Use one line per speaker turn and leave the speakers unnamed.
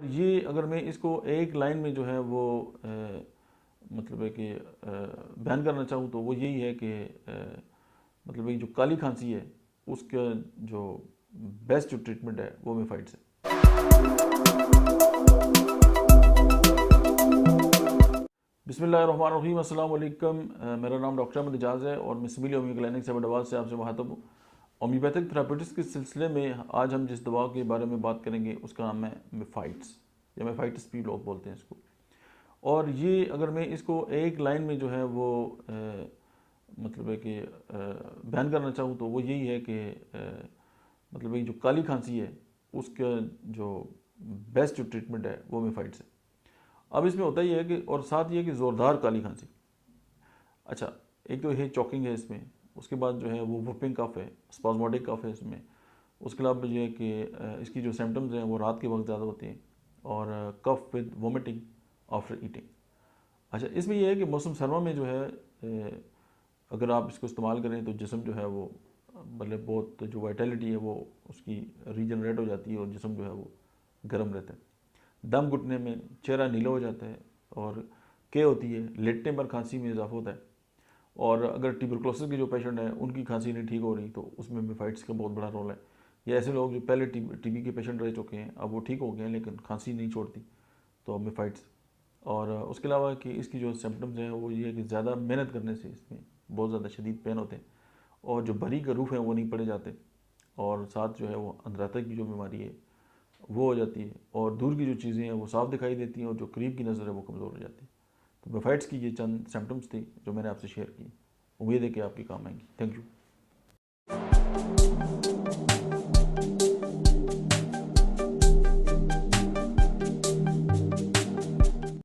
ये अगर मैं इसको एक लाइन में जो है वो मतलब है कि बयान करना चाहूँ तो वो यही है कि मतलब है कि जो काली खांसी है उसका जो बेस्ट जो ट्रीटमेंट है वो मेफाइट्स है। बिस्मिल्लाहिर्रहमानिर्रहीम, अस्सलाम वालेकुम। मेरा नाम डॉक्टर अहमद एजाज़ है और मैं सिविल होम्यो क्लिनिक सेबडाबाद से आपसे मुखातब हूँ। होम्योपैथिक थेरापेटिक्स के सिलसिले में आज हम जिस दवा के बारे में बात करेंगे उसका नाम है मेफाइट्स या मेफाइट्स भी लोग बोलते हैं इसको। और ये अगर मैं इसको एक लाइन में जो है वो मतलब है कि बयान करना चाहूँ तो वो यही है कि मतलब है कि जो काली खांसी है उसका जो बेस्ट जो ट्रीटमेंट है वो मेफाइट्स है। अब इसमें होता ही है कि और साथ ये कि ज़ोरदार काली खांसी। अच्छा, एक तो ये चॉकिंग है इसमें, उसके बाद जो है वो वुपिंग कफ है, स्पाज्मोडिक कफ है इसमें। उसके अलावा जो है कि इसकी जो सिम्टम्स हैं वो रात के वक्त ज़्यादा होती हैं और cough with vomiting after eating. अच्छा, इसमें यह है कि मौसम सरमा में जो है अगर आप इसको इस्तेमाल करें तो जिस्म जो है वो मतलब बहुत जो वाइटलिटी है वो उसकी रीजनरेट हो जाती है और जिस्म जो है वो गर्म रहता है। दम घुटने में, चेहरा नीला हो जाता है और के होती है, लेटने पर खांसी में इजाफा होता है। और अगर ट्यूबरकुलोसिस के जो पेशेंट हैं उनकी खांसी नहीं ठीक हो रही तो उसमें मेफाइट्स का बहुत बड़ा रोल है। या ऐसे लोग जो पहले टीबी के पेशेंट रह चुके हैं, अब वो ठीक हो गए हैं लेकिन खांसी नहीं छोड़ती, तो मेफाइट्स। और उसके अलावा कि इसकी जो सिम्टम्स हैं वो ये है कि ज़्यादा मेहनत करने से इसमें बहुत ज़्यादा शदीद पेन होते हैं और जो भरी का रूफ है वो नहीं पड़े जाते और साथ जो है वो अंदरातक की जो बीमारी है वो हो जाती है और दूर की जो चीज़ें हैं वो साफ दिखाई देती हैं और जो करीब की नज़र है वो कमज़ोर हो जाती है। तो मेफाइट्स की ये चंद सिम्टम्स थी जो मैंने आपसे शेयर की। उम्मीद है कि आपके काम आएंगी। Thank you.